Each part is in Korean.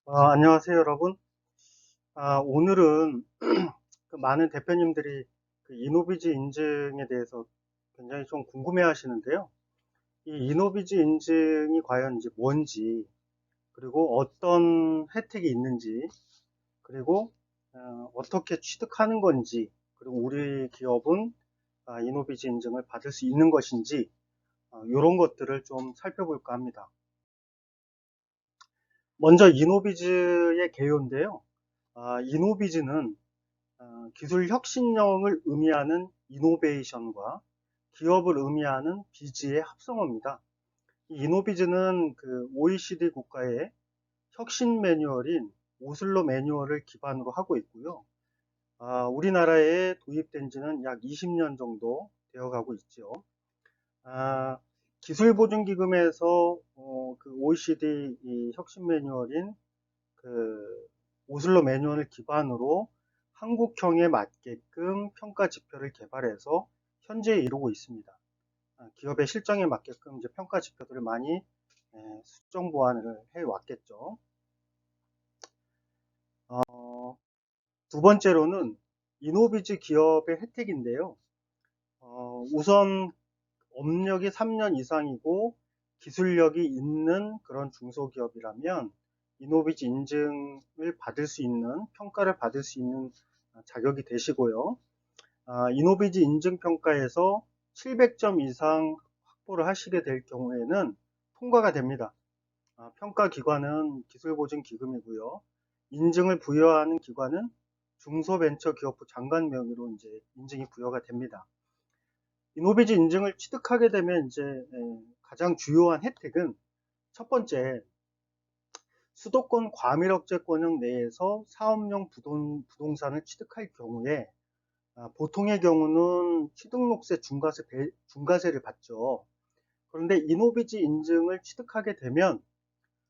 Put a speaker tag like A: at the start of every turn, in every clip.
A: 안녕하세요, 여러분. 오늘은 그 많은 대표님들이 그 이노비즈 인증에 대해서 굉장히 좀 궁금해 하시는데요. 이 이노비즈 인증이 과연 이제 뭔지, 그리고 어떤 혜택이 있는지, 그리고 어떻게 취득하는 건지, 그리고 우리 기업은 이노비즈 인증을 받을 수 있는 것인지, 이런 것들을 좀 살펴볼까 합니다. 먼저 이노비즈의 개요인데요. 이노비즈는 기술 혁신력을 의미하는 이노베이션과 기업을 의미하는 비즈의 합성어입니다. 이 이노비즈는 그 OECD 국가의 혁신 매뉴얼인 오슬로 매뉴얼을 기반으로 하고 있고요. 우리나라에 도입된 지는 약 20년 정도 되어 가고 있죠. 아, 기술보증기금에서 그 OECD 이 혁신 매뉴얼인 그 오슬로 매뉴얼을 기반으로 한국형에 맞게끔 평가 지표를 개발해서 현재 이루고 있습니다. 기업의 실정에 맞게끔 이제 평가 지표들을 많이 수정 보완을 해 왔겠죠. 두 번째로는 이노비즈 기업의 혜택인데요. 우선 업력이 3년 이상이고 기술력이 있는 그런 중소기업이라면 이노비즈 인증을 받을 수 있는, 평가를 받을 수 있는 자격이 되시고요. 이노비즈 인증평가에서 700점 이상 확보를 하시게 될 경우에는 통과가 됩니다. 평가기관은 기술보증기금이고요. 인증을 부여하는 기관은 중소벤처기업부 장관 명의로 이제 인증이 부여가 됩니다. 이노비즈 인증을 취득하게 되면 이제 가장 주요한 혜택은 첫 번째, 수도권 과밀억제권역 내에서 사업용 부동산을 취득할 경우에 보통의 경우는 취득록세 중과세를 받죠. 그런데 이노비즈 인증을 취득하게 되면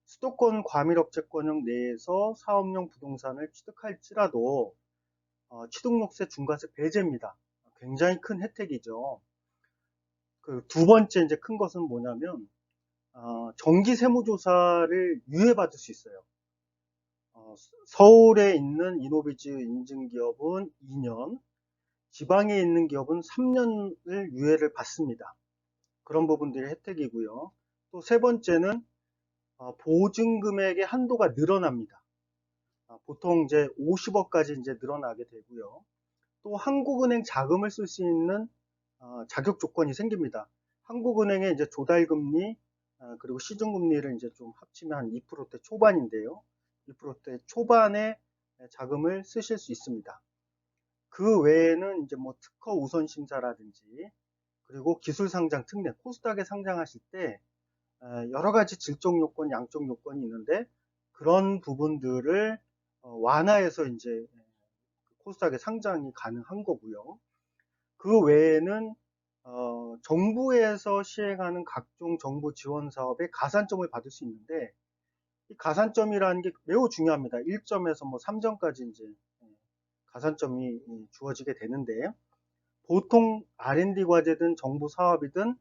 A: 수도권 과밀억제권역 내에서 사업용 부동산을 취득할지라도 취득록세 중과세 배제입니다. 굉장히 큰 혜택이죠. 그 두 번째 이제 큰 것은 뭐냐면 정기 세무조사를 유예받을 수 있어요. 서울에 있는 이노비즈 인증기업은 2년, 지방에 있는 기업은 3년을 유예를 받습니다. 그런 부분들이 혜택이고요. 또 세 번째는 보증금액의 한도가 늘어납니다. 보통 이제 50억까지 이제 늘어나게 되고요. 또 한국은행 자금을 쓸 수 있는 자격 조건이 생깁니다. 한국은행의 이제 조달금리 그리고 시중금리를 이제 좀 합치면 한 2%대 초반인데요. 2%대 초반에 자금을 쓰실 수 있습니다. 그 외에는 이제 뭐 특허 우선 심사라든지 그리고 기술 상장 특례, 코스닥에 상장하실 때 여러 가지 질적 요건, 양적 요건이 있는데 그런 부분들을 완화해서 이제 코스닥에 상장이 가능한 거고요. 그 외에는 정부에서 시행하는 각종 정부 지원 사업에 가산점을 받을 수 있는데 이 가산점이라는 게 매우 중요합니다. 1점에서 뭐 3점까지 이제 가산점이 주어지게 되는데요. 보통 R&D 과제든 정부 사업이든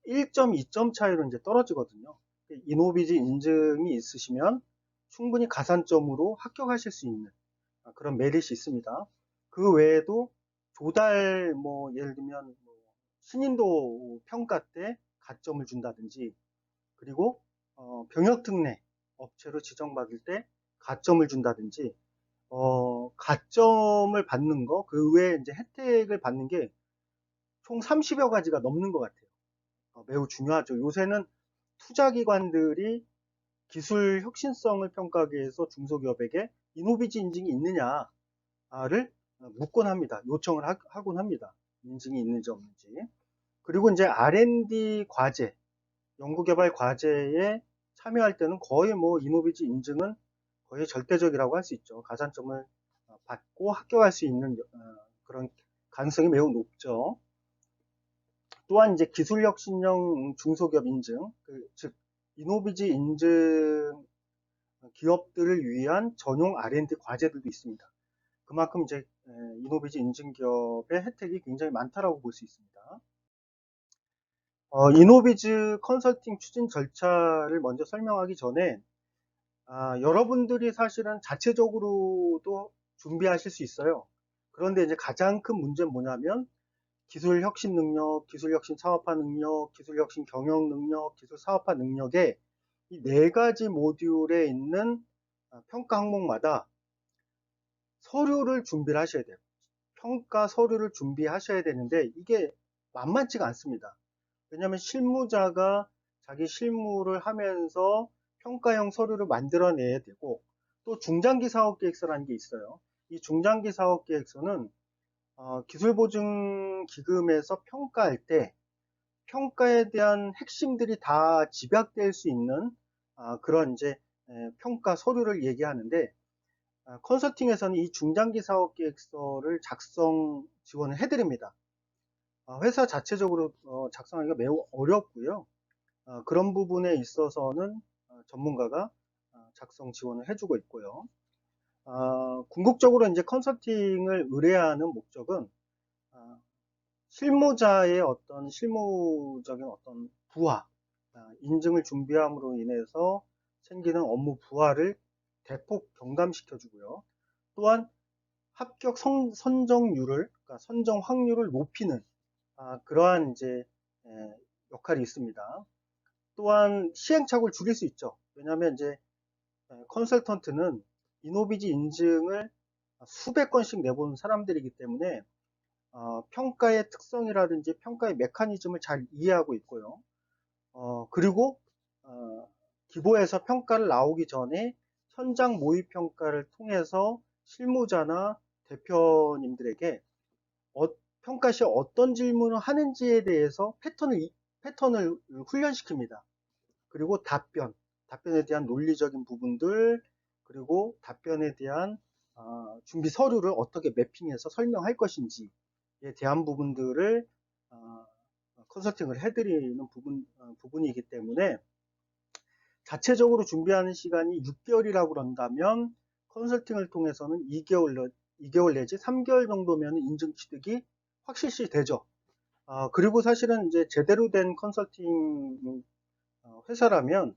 A: 1점, 2점 차이로 이제 떨어지거든요. 이노비즈 인증이 있으시면 충분히 가산점으로 합격하실 수 있는 그런 메릿이 있습니다. 그 외에도 조달 뭐 예를 들면 뭐 신인도 평가 때 가점을 준다든지 그리고 병역특례 업체로 지정받을 때 가점을 준다든지 가점을 받는 거, 그 외에 이제 혜택을 받는 게 총 30여 가지가 넘는 것 같아요. 매우 중요하죠. 요새는 투자기관들이 기술 혁신성을 평가하기 위해서 중소기업에게 이노비즈 인증이 있느냐를 묻곤 합니다. 요청을 하곤 합니다. 인증이 있는지 없는지. 그리고 이제 R&D 과제, 연구개발 과제에 참여할 때는 거의 뭐 이노비즈 인증은 거의 절대적이라고 할 수 있죠. 가산점을 받고 합격할 수 있는 그런 가능성이 매우 높죠. 또한 이제 기술혁신형 중소기업 인증, 즉 이노비즈 인증 기업들을 위한 전용 R&D 과제들도 있습니다. 그만큼 이제 이노비즈 인증 기업의 혜택이 굉장히 많다라고 볼 수 있습니다. 이노비즈 컨설팅 추진 절차를 먼저 설명하기 전에 여러분들이 사실은 자체적으로도 준비하실 수 있어요. 그런데 이제 가장 큰 문제는 뭐냐면 기술 혁신 능력, 기술 혁신 사업화 능력, 기술 혁신 경영 능력, 기술 사업화 능력에 이 네 가지 모듈에 있는 평가 항목마다 서류를 준비를 하셔야 돼요. 평가 서류를 준비하셔야 되는데 이게 만만치가 않습니다. 왜냐하면 실무자가 자기 실무를 하면서 평가형 서류를 만들어내야 되고 또 중장기 사업계획서라는 게 있어요. 이 중장기 사업계획서는 기술보증기금에서 평가할 때 평가에 대한 핵심들이 다 집약될 수 있는 그런 이제 평가 서류를 얘기하는데 컨설팅에서는 이 중장기 사업계획서를 작성 지원을 해드립니다. 회사 자체적으로 작성하기가 매우 어렵고요. 그런 부분에 있어서는 전문가가 작성 지원을 해주고 있고요. 궁극적으로 이제 컨설팅을 의뢰하는 목적은 실무자의 어떤 실무적인 어떤 부하, 인증을 준비함으로 인해서 생기는 업무 부하를 대폭 경감시켜 주고요. 또한 합격 선정률을, 그러니까 선정 확률을 높이는 그러한 이제 역할이 있습니다. 또한 시행착오를 줄일 수 있죠. 왜냐하면 이제 컨설턴트는 이노비지 인증을 수백 건씩 내본 사람들이기 때문에 평가의 특성이라든지 평가의 메커니즘을 잘 이해하고 있고요. 그리고 기보에서 평가를 나오기 전에 현장 모의 평가를 통해서 실무자나 대표님들에게 평가 시 어떤 질문을 하는지에 대해서 패턴을 훈련시킵니다. 그리고 답변에 대한 논리적인 부분들, 그리고 답변에 대한 준비 서류를 어떻게 매핑해서 설명할 것인지에 대한 부분들을 컨설팅을 해드리는 부분이기 때문에 자체적으로 준비하는 시간이 6개월이라고 그런다면 컨설팅을 통해서는 2개월 내지 3개월 정도면 인증 취득이 확실시 되죠. 그리고 사실은 이제 제대로 된 컨설팅 회사라면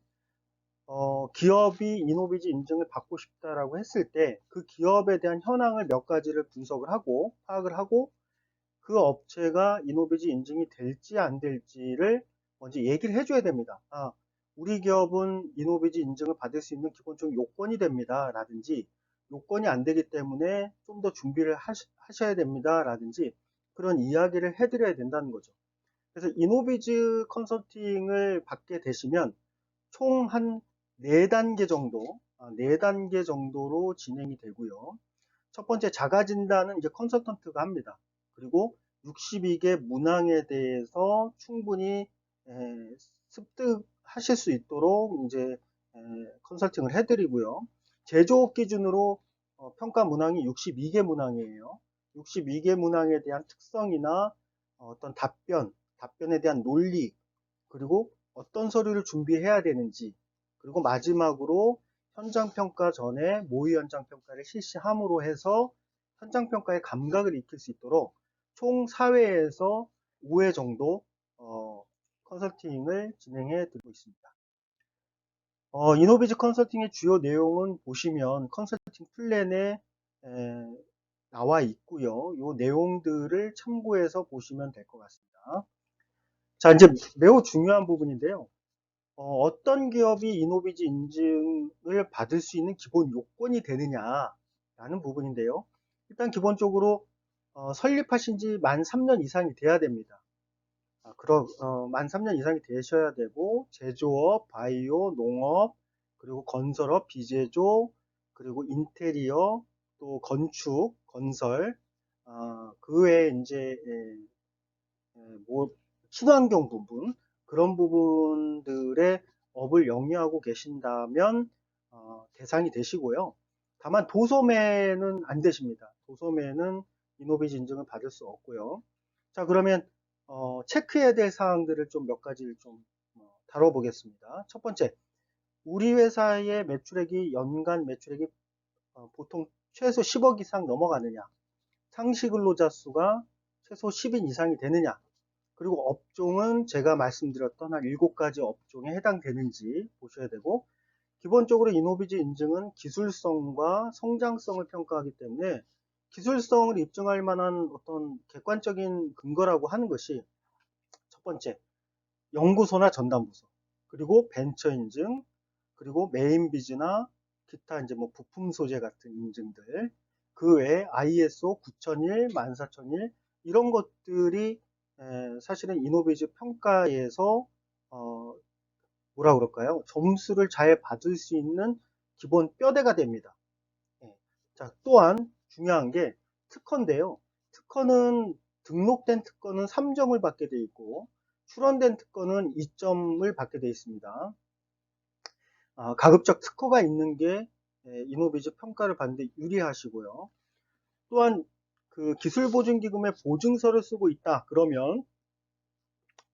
A: 기업이 이노비지 인증을 받고 싶다라고 했을 때 그 기업에 대한 현황을 몇 가지를 분석을 하고 파악을 하고 그 업체가 이노비지 인증이 될지 안 될지를 먼저 얘기를 해줘야 됩니다. 우리 기업은 이노비지 인증을 받을 수 있는 기본적인 요건이 됩니다. 라든지 요건이 안 되기 때문에 좀 더 준비를 하셔야 됩니다. 라든지 그런 이야기를 해드려야 된다는 거죠. 그래서 이노비즈 컨설팅을 받게 되시면 총 한 4단계 정도, 4단계 정도로 진행이 되고요. 첫 번째 자가 진단은 이제 컨설턴트가 합니다. 그리고 62개 문항에 대해서 충분히 습득하실 수 있도록 이제 컨설팅을 해드리고요. 제조업 기준으로 평가 문항이 62개 문항이에요. 62개 문항에 대한 특성이나 어떤 답변에 대한 논리, 그리고 어떤 서류를 준비해야 되는지, 그리고 마지막으로 현장평가 전에 모의 현장평가를 실시함으로 해서 현장평가의 감각을 익힐 수 있도록 총 4회에서 5회 정도 컨설팅을 진행해 드리고 있습니다. 이노비즈 컨설팅의 주요 내용은 보시면 컨설팅 플랜에 나와 있고요. 이 내용들을 참고해서 보시면 될 것 같습니다. 자, 이제 매우 중요한 부분인데요. 어떤 기업이 이노비지 인증을 받을 수 있는 기본 요건이 되느냐라는 부분인데요. 일단 기본적으로 설립하신 지 만 3년 이상이 돼야 됩니다. 만 3년 이상이 되셔야 되고 제조업, 바이오, 농업, 그리고 건설업, 비제조, 그리고 인테리어, 또 건축, 건설, 그 외에 이제 뭐 친환경 부분 그런 부분들의 업을 영위하고 계신다면 대상이 되시고요. 다만 도소매는 안 되십니다. 도소매는 이노비지 인증을 받을 수 없고요. 자, 그러면 체크해야 될 사항들을 좀 몇 가지를 좀 다뤄보겠습니다. 첫 번째, 우리 회사의 매출액이 연간 매출액이 보통 최소 10억 이상 넘어가느냐, 상시 근로자 수가 최소 10인 이상이 되느냐, 그리고 업종은 제가 말씀드렸던 한 7가지 업종에 해당되는지 보셔야 되고, 기본적으로 이노비즈 인증은 기술성과 성장성을 평가하기 때문에 기술성을 입증할 만한 어떤 객관적인 근거라고 하는 것이 첫 번째, 연구소나 전담부서, 그리고 벤처 인증, 그리고 메인 비즈나 기타 이제 뭐 부품 소재 같은 인증들, 그 외에 ISO 9001, 14001 이런 것들이 사실은 이노비즈 평가에서 어, 뭐라 그럴까요? 점수를 잘 받을 수 있는 기본 뼈대가 됩니다. 예. 자, 또한 중요한 게 특허인데요. 특허는 등록된 특허는 3점을 받게 돼 있고 출원된 특허는 2점을 받게 돼 있습니다. 가급적 특허가 있는 게 이노비즈 평가를 받는데 유리하시고요. 또한 그 기술보증기금의 보증서를 쓰고 있다. 그러면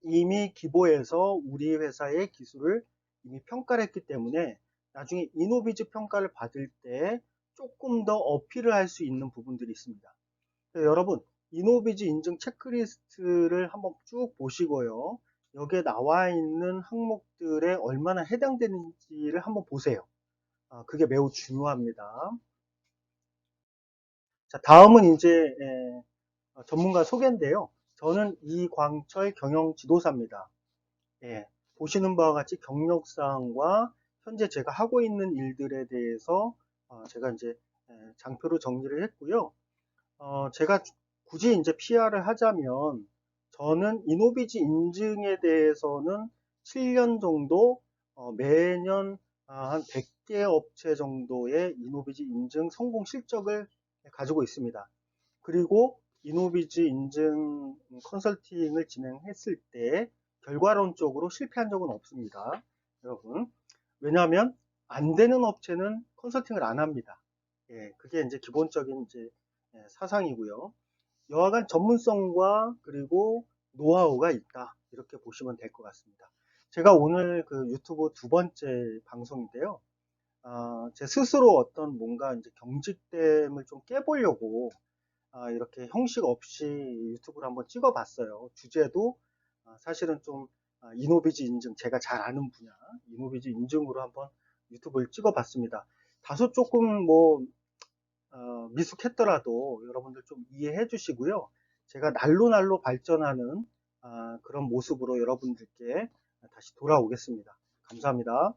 A: 이미 기보에서 우리 회사의 기술을 이미 평가를 했기 때문에 나중에 이노비즈 평가를 받을 때 조금 더 어필을 할 수 있는 부분들이 있습니다. 여러분, 이노비즈 인증 체크리스트를 한번 쭉 보시고요. 여기에 나와 있는 항목들에 얼마나 해당되는지를 한번 보세요. 그게 매우 중요합니다. 자, 다음은 이제 전문가 소개인데요. 저는 이광철 경영지도사입니다. 예, 보시는 바와 같이 경력사항과 현재 제가 하고 있는 일들에 대해서 제가 이제 장표로 정리를 했고요. 제가 굳이 이제 PR을 하자면 저는 이노비즈 인증에 대해서는 7년 정도 매년 한 100개 업체 정도의 이노비즈 인증 성공 실적을 가지고 있습니다. 그리고 이노비즈 인증 컨설팅을 진행했을 때 결과론적으로 실패한 적은 없습니다. 여러분. 왜냐하면 안 되는 업체는 컨설팅을 안 합니다. 예, 그게 이제 기본적인 이제 사상이고요. 여하간 전문성과 그리고 노하우가 있다. 이렇게 보시면 될 것 같습니다. 제가 오늘 그 유튜브 두 번째 방송인데요. 제 스스로 어떤 뭔가 이제 경직됨을 좀 깨보려고 이렇게 형식 없이 유튜브를 한번 찍어봤어요. 주제도 사실은 좀 이노비즈 인증, 제가 잘 아는 분야, 이노비즈 인증으로 한번 유튜브를 찍어봤습니다. 다소 조금 뭐 미숙했더라도 여러분들 좀 이해해 주시고요. 제가 날로 발전하는 그런 모습으로 여러분들께 다시 돌아오겠습니다. 감사합니다.